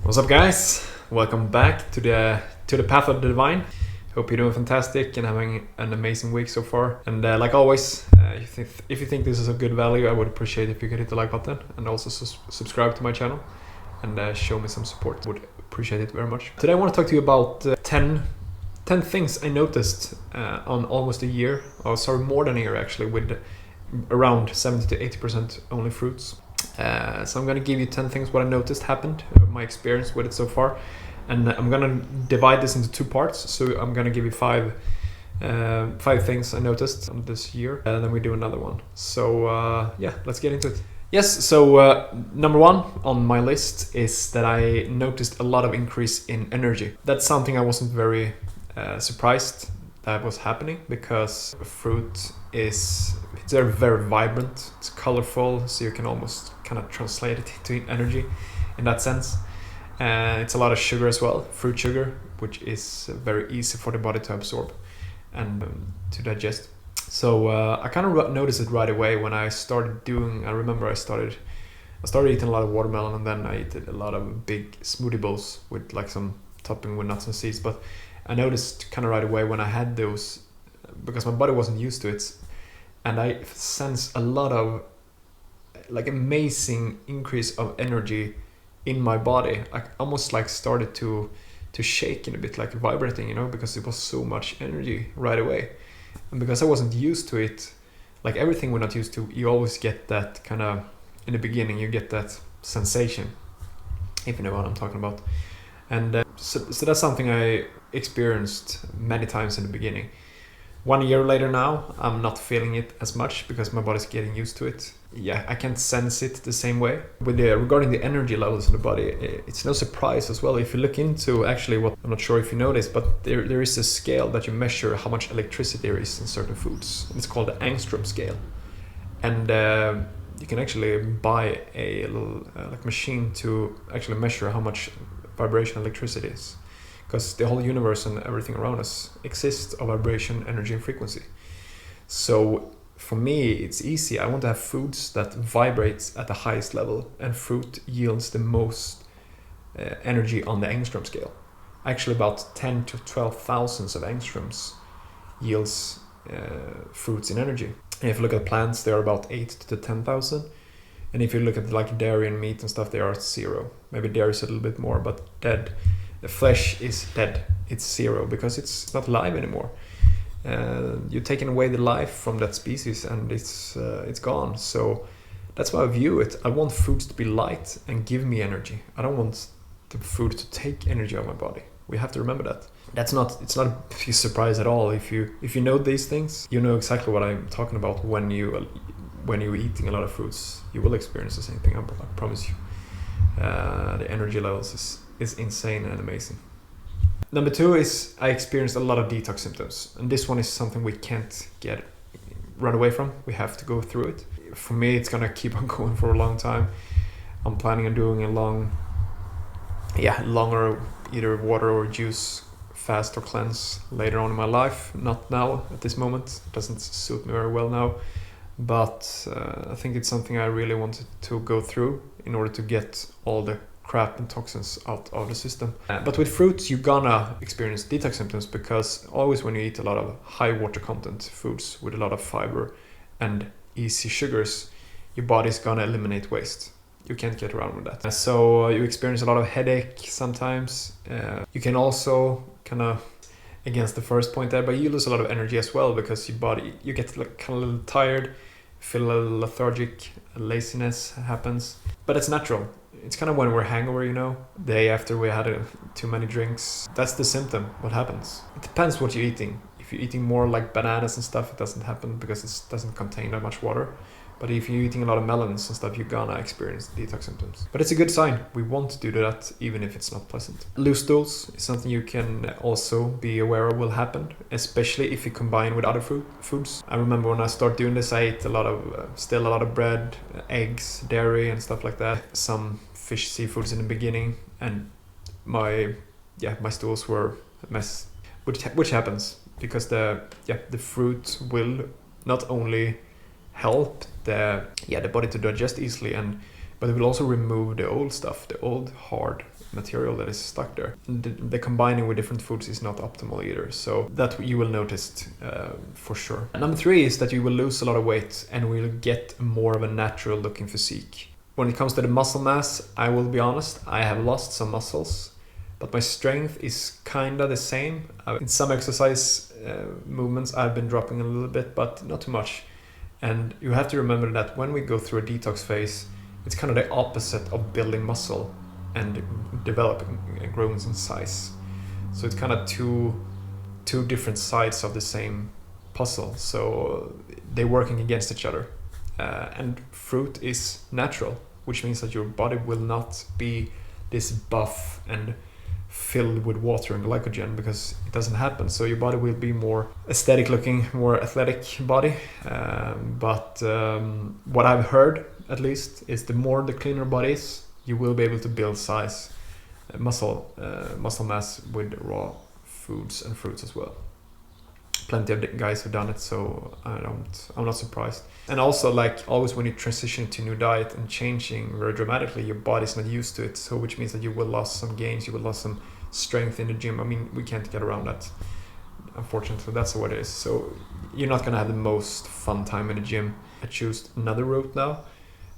What's up, guys? Welcome back to the path of the divine. Hope you're doing fantastic and having an amazing week so far. And like always, if you think this is a good value, I would appreciate if you could hit the like button and also subscribe to my channel and show me some support. Would appreciate it very much. Today I want to talk to you about 10 things I noticed on almost a year, or sorry, more than a year actually, with around 70 to 80% only fruits. So I'm going to give you 10 things what I noticed happened, my experience with it so far, and I'm going to divide this into two parts. So I'm going to give you five things I noticed this year, and then we do another one. So yeah, let's get into it. Yes, so number one on my list is that I noticed a lot of increase in energy. That's something I wasn't very surprised that was happening, because fruit is very, very vibrant, it's colorful, so you can almost kind of translate it into energy in that sense. It's a lot of sugar as well, fruit sugar, which is very easy for the body to absorb and to digest. So I kind of noticed it right away when I started doing. I remember I started eating a lot of watermelon, and then I ate a lot of big smoothie bowls with like some topping with nuts and seeds. But I noticed kind of right away when I had those, because my body wasn't used to it, and I sensed a lot of like amazing increase of energy in my body. I almost like started to shake in a bit, like vibrating, because it was so much energy right away. And because I wasn't used to it, like everything we're not used to, you always get that kind of, in the beginning, you get that sensation, if you know what I'm talking about. And so that's something I experienced many times in the beginning. 1 year later now, I'm not feeling it as much because my body's getting used to it. Yeah, I can't sense it the same way. Regarding the energy levels in the body, it's no surprise as well. If you look into actually what, I'm not sure if you know this, but there is a scale that you measure how much electricity there is in certain foods. It's called the angstrom scale. And you can actually buy a little machine to actually measure how much vibration electricity is. Because the whole universe and everything around us exists of vibration, energy, and frequency. So for me, it's easy. I want to have foods that vibrate at the highest level, and fruit yields the most energy on the angstrom scale. Actually, about 10 to 12 thousands of angstroms yields fruits in energy. And if you look at plants, they are about 8 to 10,000. And if you look at like dairy and meat and stuff, they are at 0. Maybe dairy is a little bit more, but dead. The flesh is dead. It's 0 because it's not alive anymore. You're taking away the life from that species, and it's gone. So that's why I view it. I want foods to be light and give me energy. I don't want the food to take energy out of my body. We have to remember that. It's not a surprise at all. If you know these things, you know exactly what I'm talking about. When you're eating a lot of fruits, you will experience the same thing. I promise you. The energy levels is insane and amazing. Number 2 is I experienced a lot of detox symptoms, and this one is something we can't run away from. We have to go through it. For me, it's gonna keep on going for a long time. I'm planning on doing a longer either water or juice fast or cleanse later on in my life. Not now at this moment. It doesn't suit me very well now, but I think it's something I really wanted to go through in order to get all the crap and toxins out of the system. But with fruits, you're gonna experience detox symptoms, because always when you eat a lot of high water content foods with a lot of fiber and easy sugars, your body's gonna eliminate waste. You can't get around with that. So you experience a lot of headache sometimes. You can also kind of, against the first point there, but you lose a lot of energy as well, because your body, you get like kind of a little tired, feel a little lethargic, laziness happens. But it's natural. It's kind of when we're hangover, day after we had too many drinks. That's the symptom, what happens. It depends what you're eating. If you're eating more like bananas and stuff, it doesn't happen because it doesn't contain that much water. But if you're eating a lot of melons and stuff, you're gonna experience detox symptoms. But it's a good sign. We want to do that even if it's not pleasant. Loose stools is something you can also be aware of will happen, especially if you combine with other foods. I remember when I started doing this, I ate still a lot of bread, eggs, dairy and stuff like that. Some fish, seafoods in the beginning, and my stools were a mess, which happens because the fruit will not only help the body to digest easily and but it will also remove the old stuff, the old hard material that is stuck there. The combining with different foods is not optimal either, so that you will notice for sure. And number 3 is that you will lose a lot of weight and will get more of a natural looking physique. When it comes to the muscle mass, I will be honest, I have lost some muscles, but my strength is kinda the same. In some exercise movements I've been dropping a little bit, but not too much. And you have to remember that when we go through a detox phase, it's kind of the opposite of building muscle and developing and growing in size. So it's kind of two different sides of the same puzzle. So they're working against each other. And fruit is natural, which means that your body will not be this buff and filled with water and glycogen, because it doesn't happen. So your body will be more aesthetic looking, more athletic body. But what I've heard, at least, is the cleaner body is, you will be able to build size, muscle mass with raw foods and fruits as well. Plenty of guys have done it, so I'm not surprised. And also, like always, when you transition to new diet and changing very dramatically, your body's not used to it, so which means that you will lose some gains, you will lose some strength in the gym. I mean, we can't get around that, unfortunately. That's what it is. So you're not gonna have the most fun time in the gym. I choose another route now.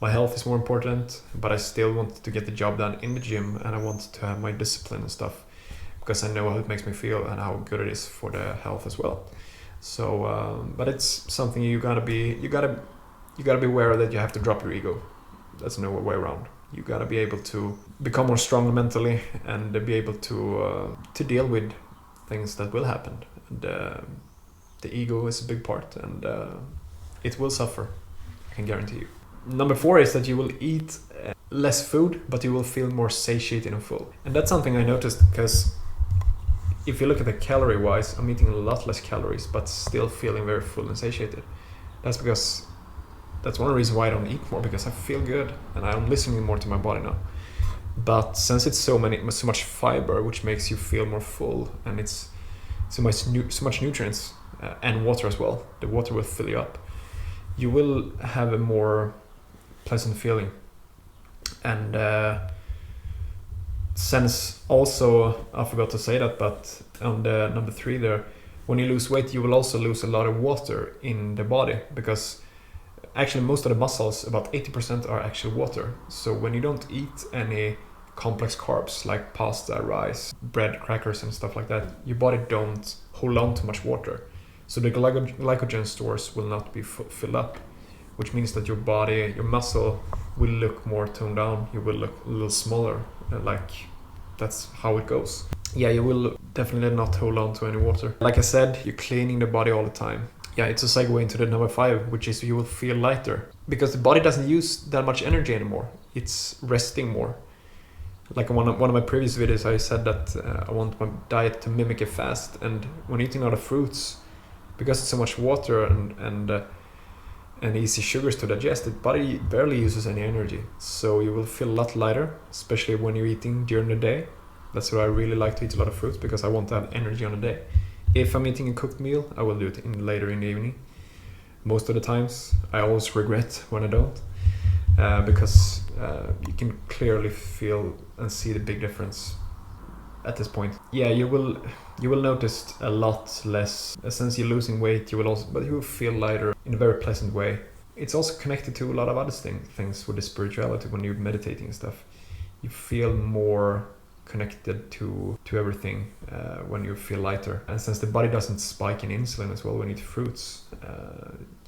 My health is more important, but I still want to get the job done in the gym, and I want to have my discipline and stuff, because I know how it makes me feel and how good it is for the health as well. So, but it's something you gotta be aware that you have to drop your ego. There's no way around. You gotta be able to become more strong mentally and be able to deal with things that will happen. And the ego is a big part, and it will suffer. I can guarantee you. Number 4 is that you will eat less food, but you will feel more satiated and full. And that's something I noticed, because if you look at the calorie wise, I'm eating a lot less calories, but still feeling very full and satiated. That's one reason why I don't eat more, because I feel good and I'm listening more to my body now. But since it's so much fiber, which makes you feel more full, and it's so much nutrients and water as well, the water will fill you up. You will have a more pleasant feeling. And since also, I forgot to say that, but on the number 3 there, when you lose weight, you will also lose a lot of water in the body, because actually most of the muscles, about 80%, are actually water. So when you don't eat any complex carbs like pasta, rice, bread, crackers and stuff like that, your body don't hold on to much water. So the glycogen stores will not be filled up, which means that your body, your muscle will look more toned down. You will look a little smaller, like that's how it goes. Yeah, you will definitely not hold on to any water. Like I said, you're cleaning the body all the time. Yeah, it's a segue into the number 5, which is you will feel lighter, because the body doesn't use that much energy anymore. It's resting more. Like in one of my previous videos, I said that I want my diet to mimic a fast, and when eating a lot of fruits, because it's so much water and easy sugars to digest, the body barely uses any energy. So you will feel a lot lighter, especially when you're eating during the day. That's why I really like to eat a lot of fruits, because I want to have energy on the day. If I'm eating a cooked meal, I will do it later in the evening. Most of the times, I always regret when I don't, because you can clearly feel and see the big difference at this point. Yeah, you will notice a lot less. Since you're losing weight, you will feel lighter in a very pleasant way. It's also connected to a lot of other things with the spirituality. When you're meditating and stuff, you feel more connected to everything when you feel lighter. And since the body doesn't spike in insulin as well when you eat fruits,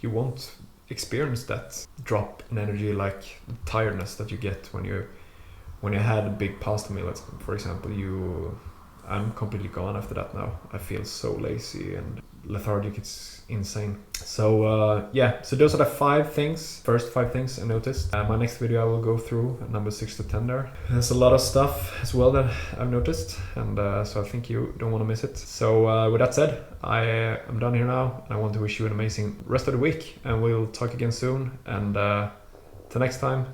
you won't experience that drop in energy, like the tiredness that you get when you had a big pasta meal, for example. I'm completely gone after that now. I feel so lazy and lethargic, it's insane. So so those are the first five things I noticed. My next video I will go through number 6 to 10 there. There's a lot of stuff as well that I've noticed, and so I think you don't want to miss it. So with that said, I am done here now, and I want to wish you an amazing rest of the week, and we'll talk again soon, and till next time.